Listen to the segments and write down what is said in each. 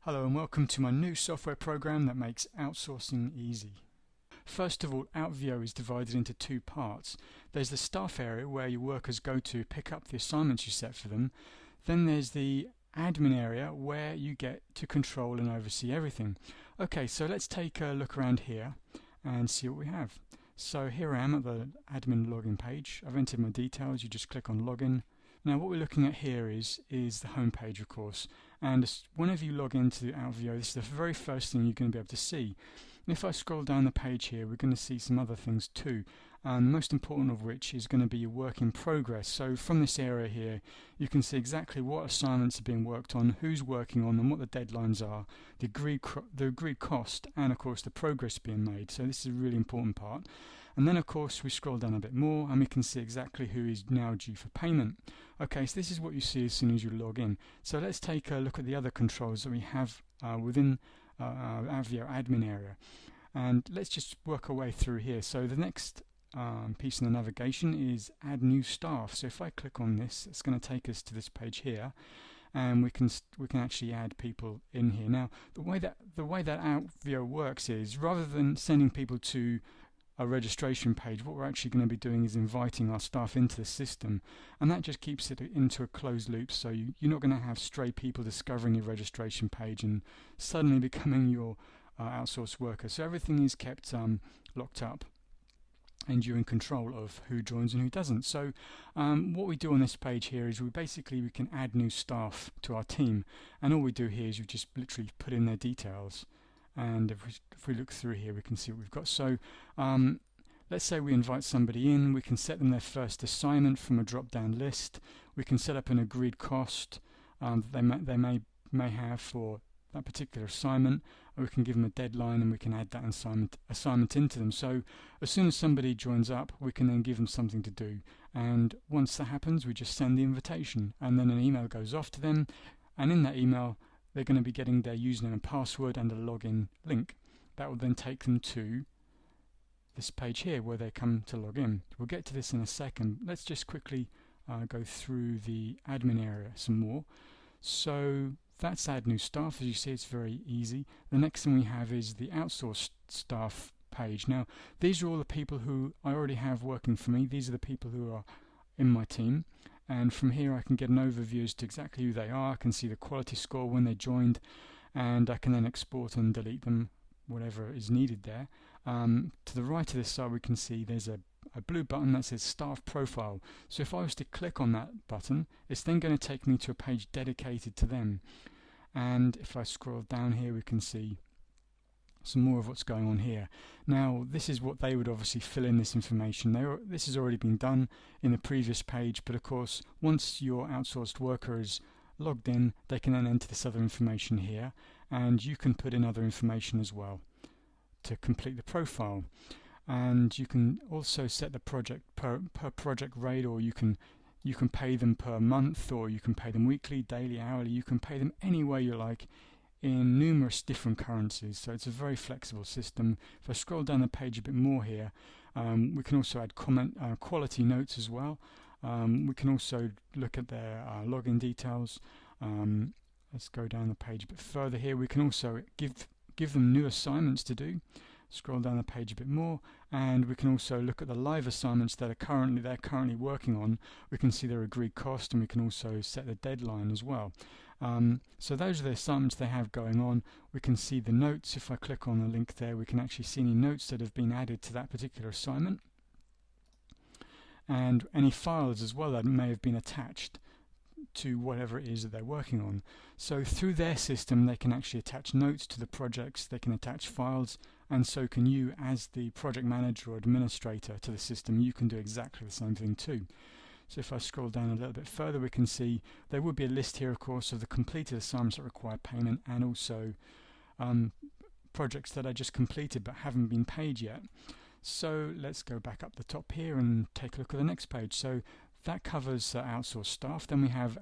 Hello and welcome to my new software program that makes outsourcing easy. First of all, OutVeo is divided into two parts. There's the staff area where your workers go to pick up the assignments you set for them. Then there's the admin area where you get to control and oversee everything. Okay, so let's take a look around here and see what we have. So here I am at the admin login page. I've entered my details. You just click on login. Now what we're looking at here is the home page, of course, and whenever you log into OutVeo, this is the very first thing you're going to be able to see. And if I scroll down the page here, we're going to see some other things too, and the most important of which is going to be your work in progress. So from this area here, you can see exactly what assignments are being worked on, who's working on them, what the deadlines are, the agreed cost, and of course the progress being made. So this is a really important part. And then of course we scroll down a bit more and we can see exactly who is now due for payment. Okay, so this is what you see as soon as you log in. So let's take a look at the other controls that we have within our OutVeo admin area. And let's just work our way through here. So the next piece in the navigation is add new staff. So if I click on this, it's going to take us to this page here, and we can actually add people in here. Now the way that OutVeo works is, rather than sending people to a registration page, what we're actually going to be doing is inviting our staff into the system, and that just keeps it into a closed loop. So you're not going to have stray people discovering your registration page and suddenly becoming your outsourced worker. So everything is kept locked up, and you're in control of who joins and who doesn't. So what we do on this page here is we can add new staff to our team, and all we do here is you just literally put in their details. And if we look through here, we can see what we've got. So let's say we invite somebody in. We can set them their first assignment from a drop-down list. We can set up an agreed cost that they may have for that particular assignment. Or we can give them a deadline, and we can add that assignment into them. So as soon as somebody joins up, we can then give them something to do. And once that happens, we just send the invitation, and then an email goes off to them. And in that email, they're going to be getting their username and password and a login link. That will then take them to this page here where they come to log in. We'll get to this in a second. Let's just quickly go through the admin area some more. So that's add new staff. As you see, it's very easy. The next thing we have is the outsourced staff page. Now these are all the people who I already have working for me. These are the people who are in my team. And from here I can get an overview as to exactly who they are. I can see the quality score when they joined, and I can then export and delete them, whatever is needed there. To the right of this side we can see there's a blue button that says Staff Profile. So if I was to click on that button, it's then going to take me to a page dedicated to them. And if I scroll down here, we can see some more of what's going on here. Now this is what they would obviously fill in this information. This has already been done in the previous page, but of course once your outsourced worker is logged in, they can then enter this other information here, and you can put in other information as well to complete the profile. And you can also set the project per project rate, or you can pay them per month, or you can pay them weekly, daily, hourly. You can pay them any way you like in numerous different currencies, so it's a very flexible system. If I scroll down the page a bit more here, we can also add quality notes as well. We can also look at their login details. Let's go down the page a bit further here. We can also give them new assignments to do. Scroll down the page a bit more, and we can also look at the live assignments that they're currently working on. We can see their agreed cost, and we can also set the deadline as well. So those are the assignments they have going on. We can see the notes. If I click on the link there, we can actually see any notes that have been added to that particular assignment, and any files as well that may have been attached to whatever it is that they're working on. So through their system they can actually attach notes to the projects, they can attach files, and so can you as the project manager or administrator to the system. You can do exactly the same thing too. So if I scroll down a little bit further, we can see there would be a list here, of course, of the completed assignments that require payment, and also projects that are just completed but haven't been paid yet. So let's go back up the top here and take a look at the next page. So that covers outsourced staff. Then we have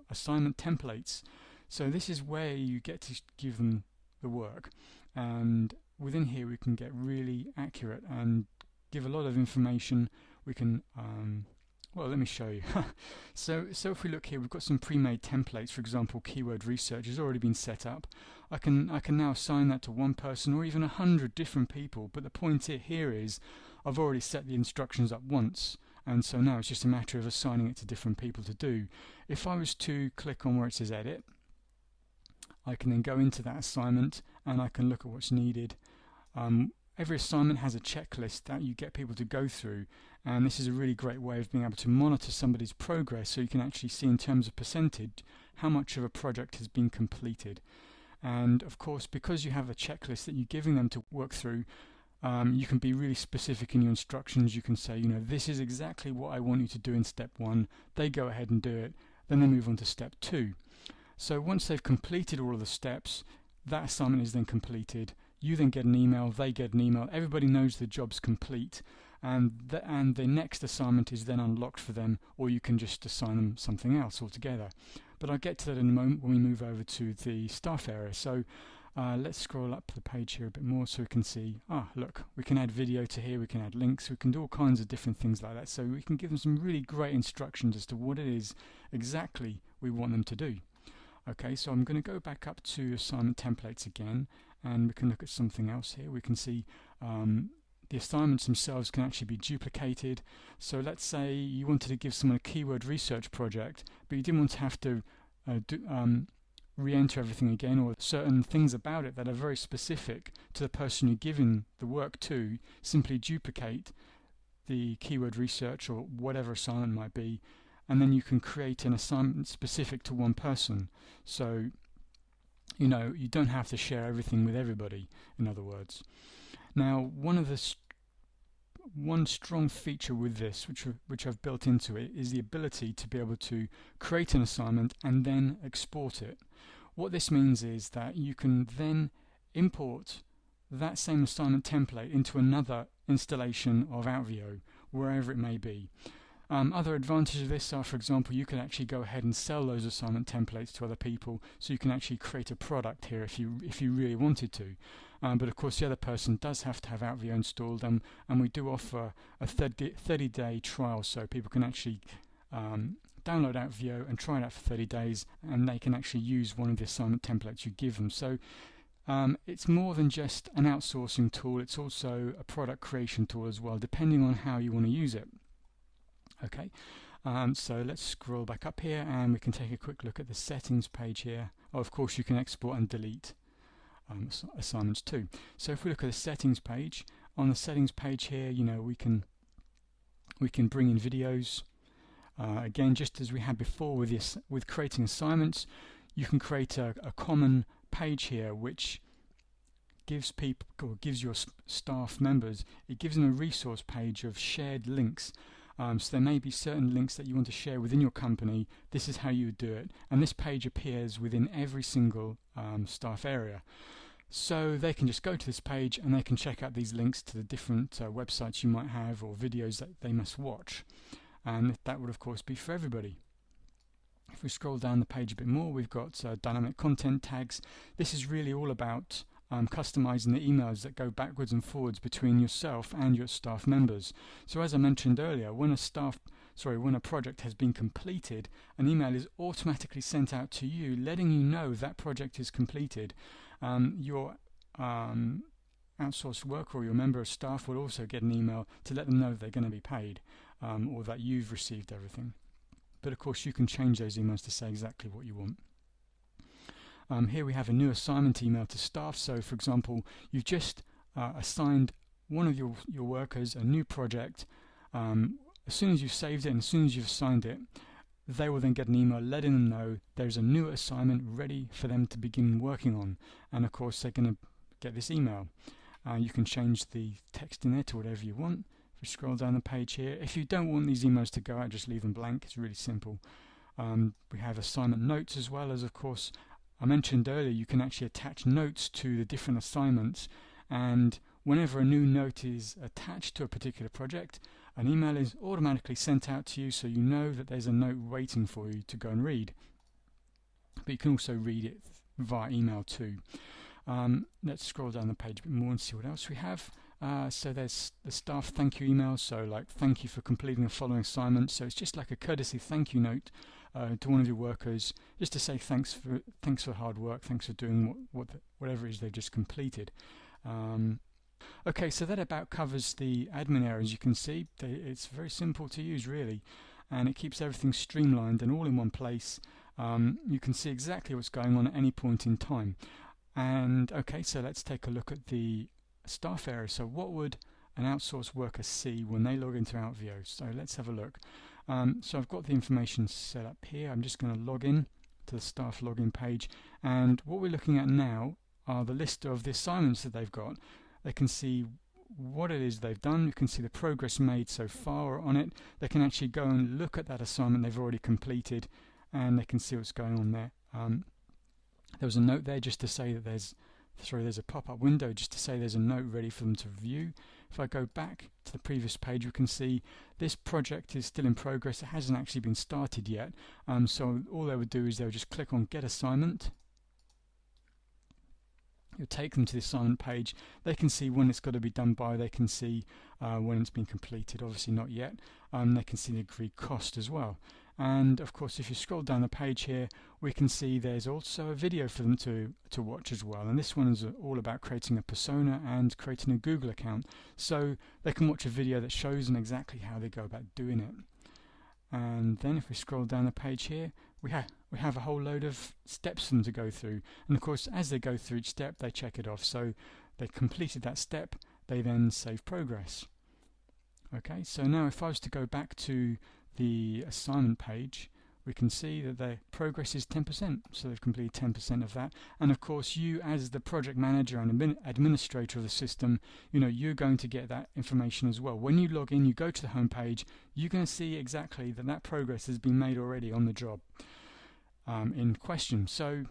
assignment templates. So this is where you get to give them the work, and within here we can get really accurate and give a lot of information. We can Well, let me show you. So if we look here, we've got some pre-made templates. For example, keyword research has already been set up. I can now assign that to one person or even 100 different people. But the point here is I've already set the instructions up once, and so now it's just a matter of assigning it to different people to do. If I was to click on where it says edit, I can then go into that assignment and I can look at what's needed. Every assignment has a checklist that you get people to go through, and this is a really great way of being able to monitor somebody's progress, so you can actually see in terms of percentage how much of a project has been completed. And of course, because you have a checklist that you're giving them to work through, you can be really specific in your instructions. You can say, you know, this is exactly what I want you to do in step 1. They go ahead and do it, then they move on to step 2. So once they've completed all of the steps, that assignment is then completed. You then get an email, they get an email, everybody knows the job's complete, and the next assignment is then unlocked for them, or you can just assign them something else altogether. But I'll get to that in a moment when we move over to the staff area. So let's scroll up the page here a bit more so we can see, look, we can add video to here, we can add links, we can do all kinds of different things like that. So we can give them some really great instructions as to what it is exactly we want them to do. Okay, so I'm going to go back up to assignment templates again, and we can look at something else here. We can see the assignments themselves can actually be duplicated. So let's say you wanted to give someone a keyword research project, but you didn't want to have to re-enter everything again, or certain things about it that are very specific to the person you're giving the work to. Simply duplicate the keyword research or whatever assignment might be, and then you can create an assignment specific to one person. So you know, you don't have to share everything with everybody, in other words. Now, one strong feature with this, which I've built into it, is the ability to be able to create an assignment and then export it. What this means is that you can then import that same assignment template into another installation of OutVeo, wherever it may be. Other advantages of this are, for example, you can actually go ahead and sell those assignment templates to other people, so you can actually create a product here if you really wanted to. But of course the other person does have to have OutVeo installed, and we do offer a 30-day trial, so people can actually download OutVeo and try it out for 30 days, and they can actually use one of the assignment templates you give them. So it's more than just an outsourcing tool, it's also a product creation tool as well, depending on how you want to use it. Okay, so let's scroll back up here and we can take a quick look at the settings page here. Of course you can export and delete assignments too. So if we look at the settings page, on the settings page here, you know, we can bring in videos. Again, just as we had before with creating assignments, you can create a common page here which gives people, or gives your staff members, it gives them a resource page of shared links. So there may be certain links that you want to share within your company. This is how you would do it, and this page appears within every single staff area. So they can just go to this page and they can check out these links to the different websites you might have, or videos that they must watch, and that would of course be for everybody. If we scroll down the page a bit more, we've got dynamic content tags. This is really all about customizing the emails that go backwards and forwards between yourself and your staff members. So as I mentioned earlier, when a project has been completed, an email is automatically sent out to you letting you know that project is completed. Your outsourced worker or your member of staff will also get an email to let them know they're going to be paid, or that you've received everything. But of course you can change those emails to say exactly what you want. Here we have a new assignment email to staff. So for example, you've just assigned one of your workers a new project. As soon as you've saved it and as soon as you've assigned it, they will then get an email letting them know there's a new assignment ready for them to begin working on, and of course they're going to get this email. You can change the text in there to whatever you want. If we scroll down the page here, if you don't want these emails to go out, just leave them blank. It's really simple. We have assignment notes, as well as, of course, I mentioned earlier, you can actually attach notes to the different assignments, and whenever a new note is attached to a particular project, an email is automatically sent out to you, so you know that there's a note waiting for you to go and read. But you can also read it via email too. Let's scroll down the page a bit more and see what else we have. So there's the staff thank you email, so like thank you for completing the following assignment. So it's just like a courtesy thank you note to one of your workers, just to say thanks for hard work, thanks for doing whatever it is they've just completed. Okay, so that about covers the admin area. As you can see, it's very simple to use really, and it keeps everything streamlined and all in one place. You can see exactly what's going on at any point in time. And okay, so let's take a look at the staff area. So what would an outsourced worker see when they log into OutVeo? So let's have a look. So I've got the information set up here. I'm just going to log in to the staff login page, and what we're looking at now are the list of the assignments that they've got. They can see what it is they've done. You can see the progress made so far on it. They can actually go and look at that assignment they've already completed, and they can see what's going on there. There was a note there just to say that there's a pop-up window just to say there's a note ready for them to view. If I go back to the previous page, we can see this project is still in progress. It hasn't actually been started yet. So all they would do is they would just click on Get Assignment. It'll take them to the assignment page. They can see when it's got to be done by. They can see when it's been completed. Obviously not yet. They can see the agreed cost as well. And of course, if you scroll down the page here, we can see there's also a video for them to watch as well. And this one is all about creating a persona and creating a Google account. So they can watch a video that shows them exactly how they go about doing it. And then if we scroll down the page here, we have a whole load of steps for them to go through. And of course, as they go through each step, they check it off. So they completed that step, they then save progress. Okay, so now if I was to go back to the assignment page, we can see that their progress is 10%, so they've completed 10% of that. And of course, you as the project manager and administrator of the system, you're going to get that information as well. When you log in, you go to the home page, you're going to see exactly that progress has been made already on the job in question. So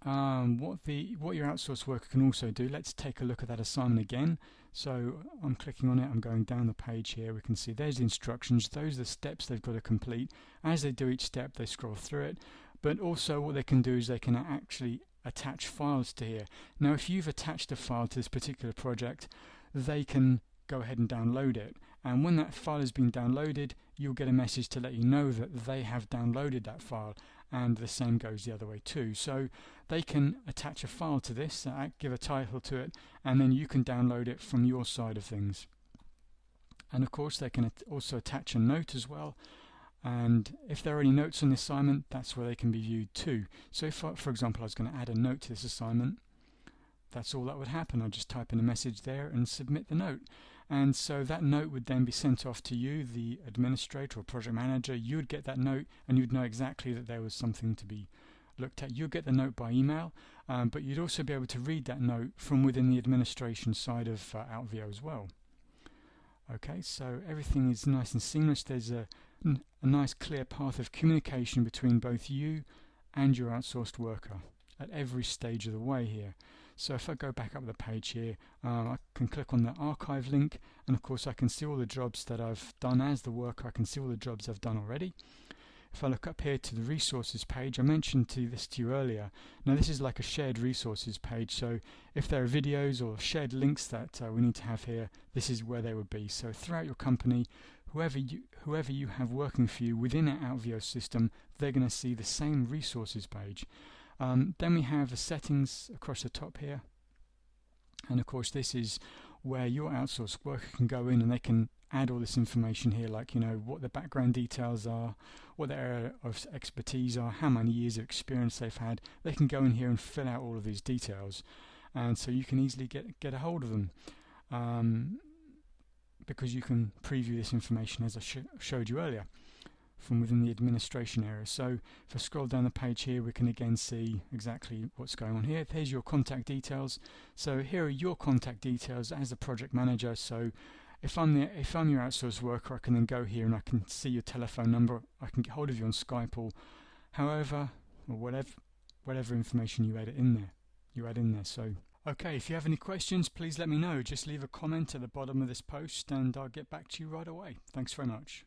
what your outsourced worker can also do, let's take a look at that assignment again. So I'm clicking on it, I'm going down the page here, we can see there's the instructions, those are the steps they've got to complete. As they do each step, they scroll through it, but also what they can do is they can actually attach files to here. Now if you've attached a file to this particular project, they can go ahead and download it, and when that file has been downloaded, you'll get a message to let you know that they have downloaded that file, and the same goes the other way too. So they can attach a file to this, give a title to it, and then you can download it from your side of things. And of course they can also attach a note as well, and if there are any notes on the assignment, that's where they can be viewed too. So if for example I was going to add a note to this assignment, that's all that would happen. I'd just type in a message there and submit the note. And so that note would then be sent off to you, the administrator or project manager. You would get that note and you'd know exactly that there was something to be looked at. You'll get the note by email, but you'd also be able to read that note from within the administration side of OutVeo as well. Okay, so everything is nice and seamless. There's a nice clear path of communication between both you and your outsourced worker at every stage of the way here. So if I go back up the page here, I can click on the archive link, and of course I can see all the jobs that I've done as the worker. I can see all the jobs I've done already. If I look up here to the resources page, I mentioned this to you earlier. Now this is like a shared resources page, so if there are videos or shared links that we need to have here, this is where they would be. So throughout your company, whoever you have working for you within our OutVeo system, they're going to see the same resources page. Then we have the settings across the top here, and of course this is where your outsourced worker can go in and they can add all this information here, like what the background details are, what their area of expertise are, how many years of experience they've had. They can go in here and fill out all of these details, and so you can easily get a hold of them because you can preview this information as I showed you earlier from within the administration area. So if I scroll down the page here, we can again see exactly what's going on here. Here's your contact details. So here are your contact details as a project manager. So if I'm your outsourced worker, I can then go here and I can see your telephone number. I can get hold of you on Skype or whatever information you add in there. So okay, if you have any questions, please let me know. Just leave a comment at the bottom of this post and I'll get back to you right away. Thanks very much.